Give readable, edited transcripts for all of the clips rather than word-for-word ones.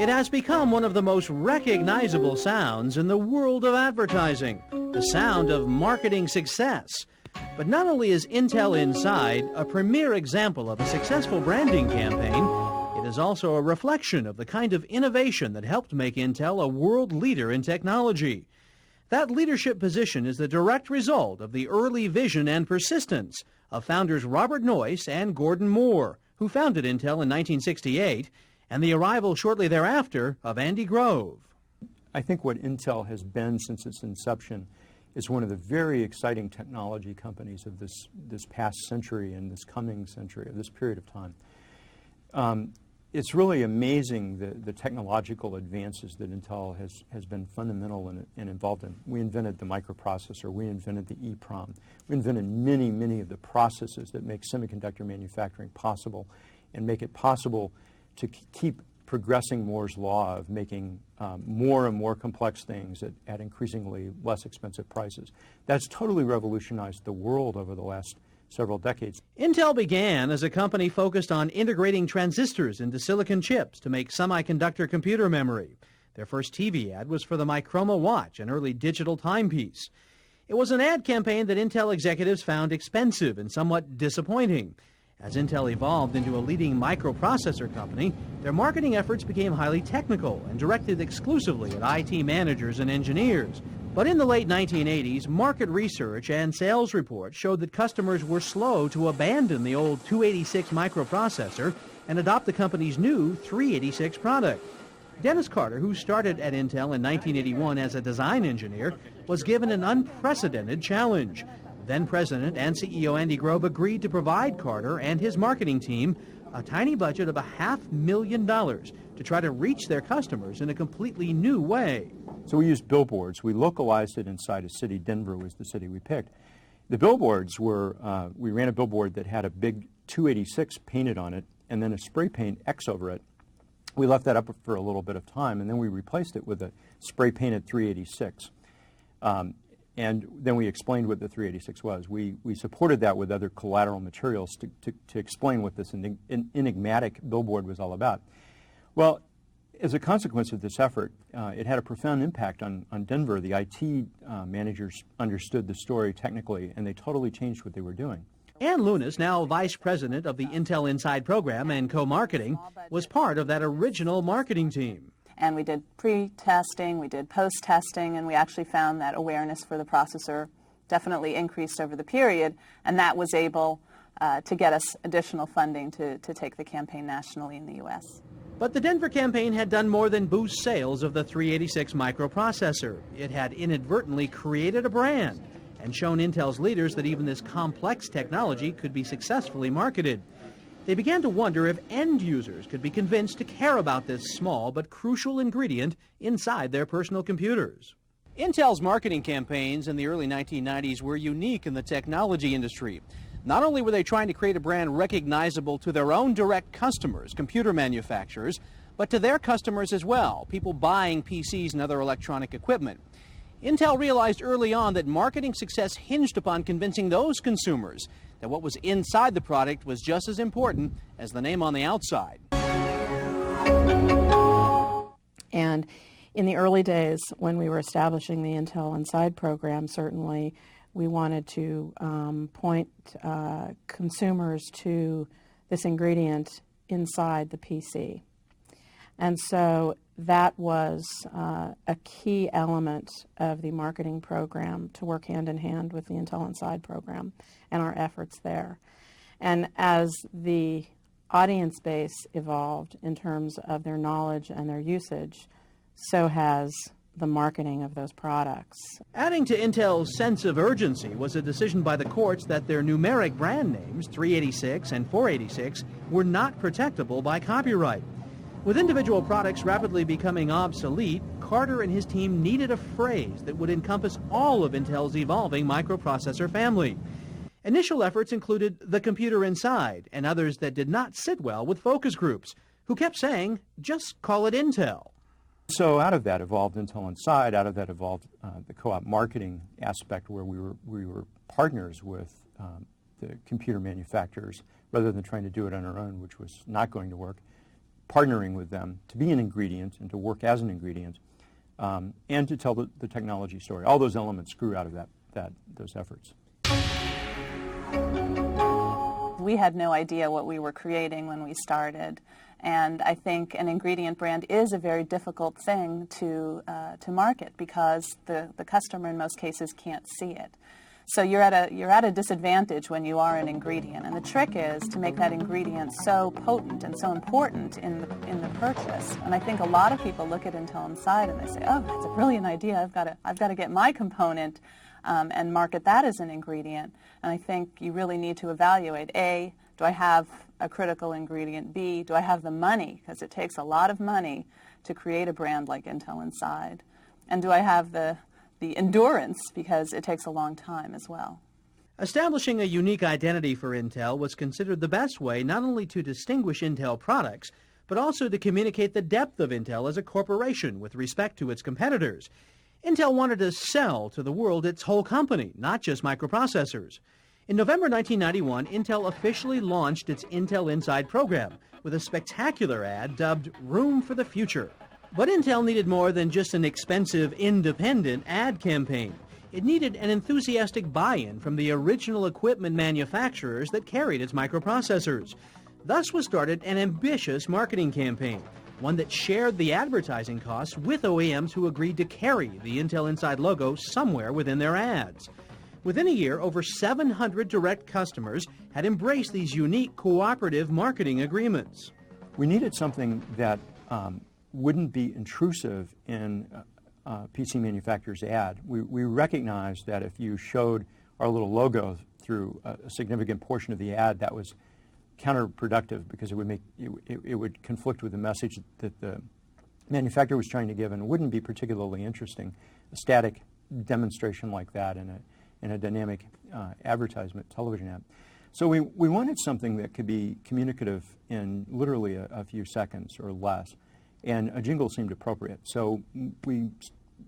It has become one of the most recognizable sounds in the world of advertising, the sound of marketing success. But not only is Intel Inside a premier example of a successful branding campaign, it is also a reflection of the kind of innovation that helped make Intel a world leader in technology. That leadership position is the direct result of the early vision and persistence of founders Robert Noyce and Gordon Moore, who founded Intel in 1968, and the arrival shortly thereafter of Andy Grove. I think what Intel has been since its inception is one of the very exciting technology companies of this past century and this coming century, of this period of time. It's really amazing the technological advances that Intel has been fundamental and involved in. We invented the microprocessor, we invented the EEPROM, we invented many of the processes that make semiconductor manufacturing possible and make it possible to keep progressing Moore's law of making more and more complex things at increasingly less expensive prices. That's totally revolutionized the world over the last several decades. Intel began as a company focused on integrating transistors into silicon chips to make semiconductor computer memory. Their first TV ad was for the Microma watch, an early digital timepiece. It was an ad campaign that Intel executives found expensive and somewhat disappointing. As Intel evolved into a leading microprocessor company, their marketing efforts became highly technical and directed exclusively at IT managers and engineers. But in the late 1980s, market research and sales reports showed that customers were slow to abandon the old 286 microprocessor and adopt the company's new 386 product. Dennis Carter, who started at Intel in 1981 as a design engineer, was given an unprecedented challenge. Then President and CEO Andy Grove agreed to provide Carter and his marketing team a tiny budget of $500,000 to try to reach their customers in a completely new way. So we used billboards. We localized it inside a city. Denver was the city we picked. The billboards were, we ran a billboard that had a big 286 painted on it and then a spray paint X over it. We left that up for a little bit of time, and then we replaced it with a spray painted 386. And then we explained what the 386 was. We supported that with other collateral materials to explain what this enigmatic billboard was all about. Well, as a consequence of this effort, it had a profound impact on Denver. The IT managers understood the story technically, and they totally changed what they were doing. Ann Lunas, now vice president of the Intel Inside program and co-marketing, was part of that original marketing team. And we did pre-testing, we did post-testing, and we actually found that awareness for the processor definitely increased over the period, and that was able to get us additional funding to take the campaign nationally in the U.S. But the Denver campaign had done more than boost sales of the 386 microprocessor. It had inadvertently created a brand and shown Intel's leaders that even this complex technology could be successfully marketed. They began to wonder if end users could be convinced to care about this small but crucial ingredient inside their personal computers. Intel's marketing campaigns in the early 1990s were unique in the technology industry. Not only were they trying to create a brand recognizable to their own direct customers, computer manufacturers, but to their customers as well, people buying PCs and other electronic equipment. Intel realized early on that marketing success hinged upon convincing those consumers that what was inside the product was just as important as the name on the outside. And in the early days, when we were establishing the Intel Inside program, certainly we wanted to point consumers to this ingredient inside the PC. And so that was a key element of the marketing program to work hand in hand with the Intel Inside program and our efforts there. And as the audience base evolved in terms of their knowledge and their usage, so has the marketing of those products. Adding to Intel's sense of urgency was a decision by the courts that their numeric brand names, 386 and 486, were not protectable by copyright. With individual products rapidly becoming obsolete, Carter and his team needed a phrase that would encompass all of Intel's evolving microprocessor family. Initial efforts included the computer inside and others that did not sit well with focus groups, who kept saying, just call it Intel. So out of that evolved Intel Inside. Out of that evolved the co-op marketing aspect, where we were partners with the computer manufacturers rather than trying to do it on our own, which was not going to work. partnering with them to be an ingredient and to work as an ingredient, and to tell the technology story. All those elements grew out of those efforts. We had no idea what we were creating when we started, and I think an ingredient brand is a very difficult thing to market because the customer in most cases can't see it. So you're at a disadvantage when you are an ingredient, and the trick is to make that ingredient so potent and so important in the purchase. And I think a lot of people look at Intel Inside and they say, "Oh, that's a brilliant idea. I've got to get my component and market that as an ingredient." And I think you really need to evaluate: A, do I have a critical ingredient? B, do I have the money? Because it takes a lot of money to create a brand like Intel Inside. And do I have the endurance, because it takes a long time as well. Establishing a unique identity for Intel was considered the best way not only to distinguish Intel products, but also to communicate the depth of Intel as a corporation with respect to its competitors. Intel wanted to sell to the world its whole company, not just microprocessors. In November 1991, Intel officially launched its Intel Inside program with a spectacular ad dubbed Room for the Future. But Intel needed more than just an expensive, independent ad campaign. It needed an enthusiastic buy-in from the original equipment manufacturers that carried its microprocessors. Thus was started an ambitious marketing campaign, one that shared the advertising costs with OEMs who agreed to carry the Intel Inside logo somewhere within their ads. Within a year, over 700 direct customers had embraced these unique cooperative marketing agreements. We needed something that wouldn't be intrusive in a PC manufacturer's ad. We recognized that if you showed our little logo through a significant portion of the ad, that was counterproductive because it would conflict with the message that the manufacturer was trying to give, and wouldn't be particularly interesting. A static demonstration like that in a dynamic advertisement television ad. So we wanted something that could be communicative in literally a few seconds or less. And a jingle seemed appropriate. So we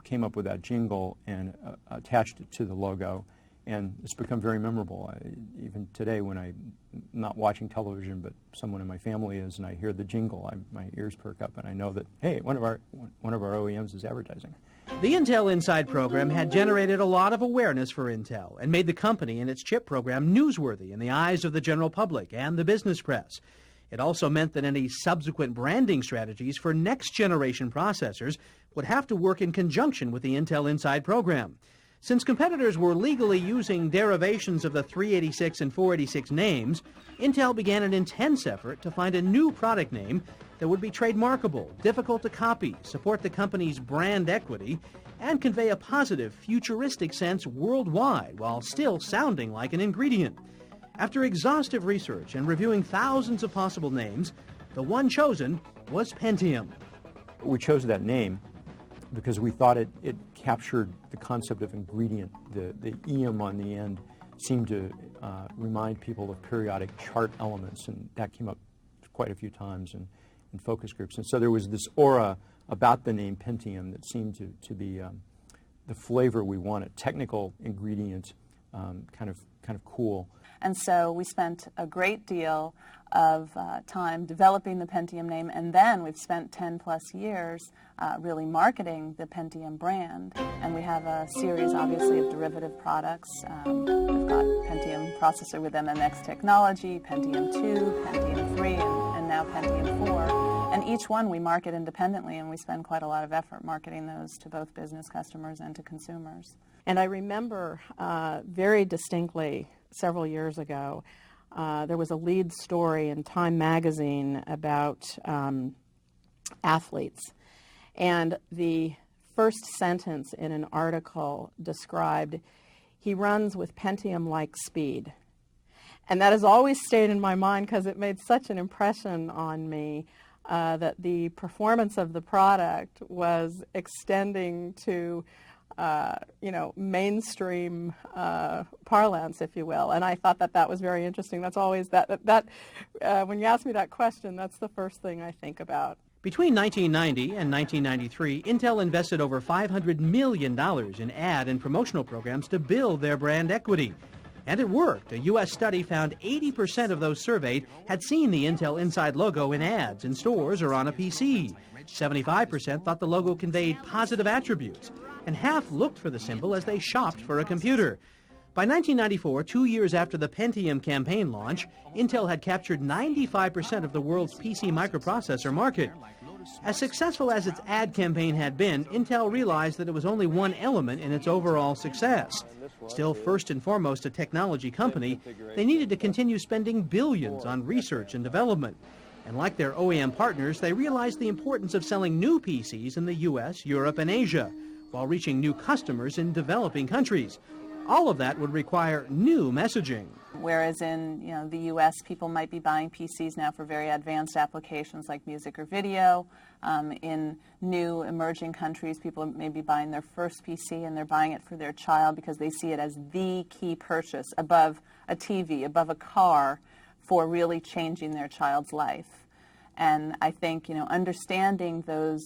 came up with that jingle and attached it to the logo. And it's become very memorable. Even today, when I'm not watching television, but someone in my family is, and I hear the jingle, my ears perk up, and I know that, hey, one of our OEMs is advertising. The Intel Inside program had generated a lot of awareness for Intel and made the company and its chip program newsworthy in the eyes of the general public and the business press. It also meant that any subsequent branding strategies for next-generation processors would have to work in conjunction with the Intel Inside program. Since competitors were legally using derivations of the 386 and 486 names, Intel began an intense effort to find a new product name that would be trademarkable, difficult to copy, support the company's brand equity, and convey a positive, futuristic sense worldwide while still sounding like an ingredient. After exhaustive research and reviewing thousands of possible names, the one chosen was Pentium. We chose that name because we thought it captured the concept of ingredient. The "ium" on the end seemed to remind people of periodic chart elements, and that came up quite a few times in focus groups. And so there was this aura about the name Pentium that seemed to be the flavor we wanted, technical ingredient, kind of cool. And so we spent a great deal of time developing the Pentium name, and then we've spent 10 plus years really marketing the Pentium brand. And we have a series, obviously, of derivative products. We've got Pentium processor with MMX technology, Pentium 2, Pentium 3, and now Pentium 4. And each one we market independently, and we spend quite a lot of effort marketing those to both business customers and to consumers. And I remember very distinctly several years ago, there was a lead story in Time magazine about athletes. And the first sentence in an article described, "He runs with Pentium-like speed." And that has always stayed in my mind because it made such an impression on me that the performance of the product was extending to mainstream parlance, if you will. And I thought that was very interesting. That's always that when you ask me that question, that's the first thing I think about. Between 1990 and 1993, Intel invested over $500 million in ad and promotional programs to build their brand equity. And it worked. A U.S. study found 80% of those surveyed had seen the Intel Inside logo in ads, in stores, or on a PC. 75% thought the logo conveyed positive attributes, and half looked for the symbol as they shopped for a computer. By 1994, 2 years after the Pentium campaign launch, Intel had captured 95% of the world's PC microprocessor market. As successful as its ad campaign had been, Intel realized that it was only one element in its overall success. Still first and foremost a technology company, they needed to continue spending billions on research and development. And like their OEM partners, they realized the importance of selling new PCs in the US, Europe, and Asia, while reaching new customers in developing countries. All of that would require new messaging. Whereas in the U.S., people might be buying PCs now for very advanced applications like music or video. In new emerging countries, people may be buying their first PC and they're buying it for their child because they see it as the key purchase above a TV, above a car, for really changing their child's life. And I think, understanding those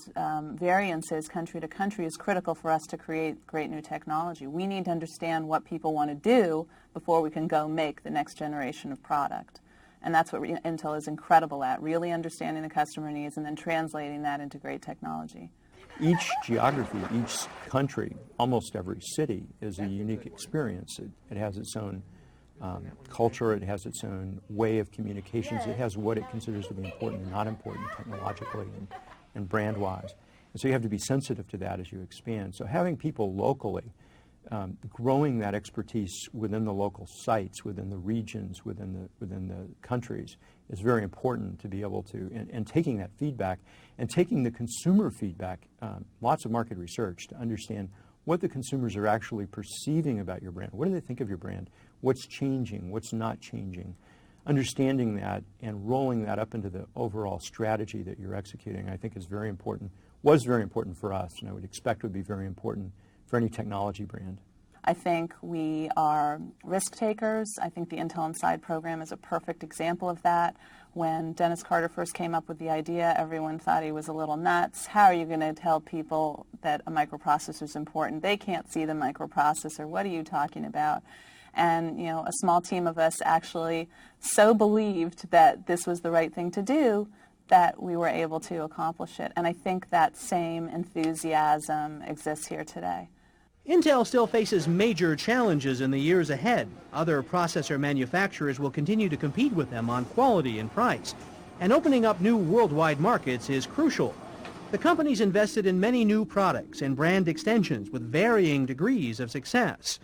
variances country to country is critical for us to create great new technology. We need to understand what people want to do before we can go make the next generation of product. And that's what Intel is incredible at, really understanding the customer needs and then translating that into great technology. Each geography, each country, almost every city is a unique experience. It has its own culture, it has its own way of communications, it has what it considers to be important and not important technologically and brand-wise. And so you have to be sensitive to that as you expand. So having people locally, growing that expertise within the local sites, within the regions, within the countries is very important to be able to, and taking that feedback and taking the consumer feedback, lots of market research to understand what the consumers are actually perceiving about your brand. What do they think of your brand? What's changing? What's not changing? Understanding that and rolling that up into the overall strategy that you're executing, I think is very important, was very important for us, and I would expect would be very important for any technology brand. I think we are risk takers. I think the Intel Inside program is a perfect example of that. When Dennis Carter first came up with the idea, everyone thought he was a little nuts. How are you going to tell people that a microprocessor is important? They can't see the microprocessor. What are you talking about? And, a small team of us actually so believed that this was the right thing to do that we were able to accomplish it. And I think that same enthusiasm exists here today. Intel still faces major challenges in the years ahead. Other processor manufacturers will continue to compete with them on quality and price. And opening up new worldwide markets is crucial. The company's invested in many new products and brand extensions with varying degrees of success.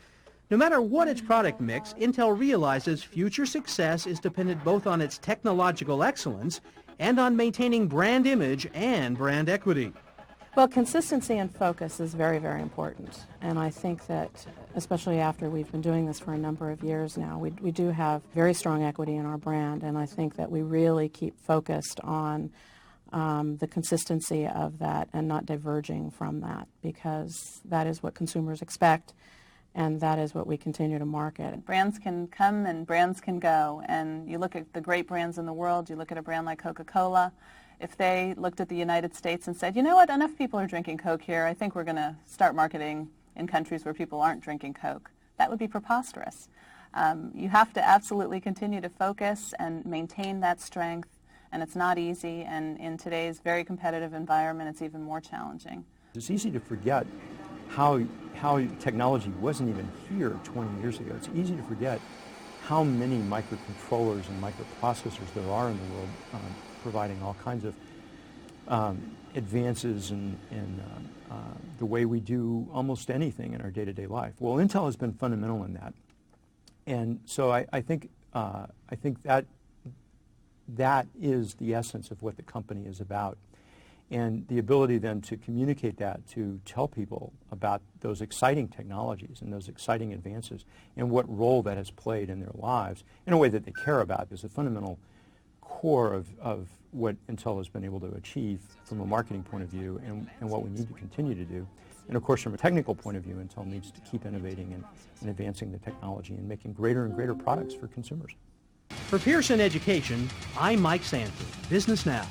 No matter what its product mix, Intel realizes future success is dependent both on its technological excellence and on maintaining brand image and brand equity. Well, consistency and focus is very, very important. And I think that, especially after we've been doing this for a number of years now, we do have very strong equity in our brand. And I think that we really keep focused on the consistency of that and not diverging from that, because that is what consumers expect. And that is what we continue to market. Brands can come and brands can go. And you look at the great brands in the world, you look at a brand like Coca-Cola. If they looked at the United States and said, you know what, enough people are drinking Coke here, I think we're going to start marketing in countries where people aren't drinking Coke, that would be preposterous. You have to absolutely continue to focus and maintain that strength, and it's not easy, and in today's very competitive environment, it's even more challenging. It's easy to forget how technology wasn't even here 20 years ago. It's easy to forget how many microcontrollers and microprocessors there are in the world, providing all kinds of advances in the way we do almost anything in our day-to-day life. Well, Intel has been fundamental in that, and so I think that is the essence of what the company is about. And the ability then to communicate that, to tell people about those exciting technologies and those exciting advances and what role that has played in their lives in a way that they care about is a fundamental core of what Intel has been able to achieve from a marketing point of view and what we need to continue to do. And of course, from a technical point of view, Intel needs to keep innovating and advancing the technology and making greater and greater products for consumers. For Pearson Education, I'm Mike Sanford, Business Now.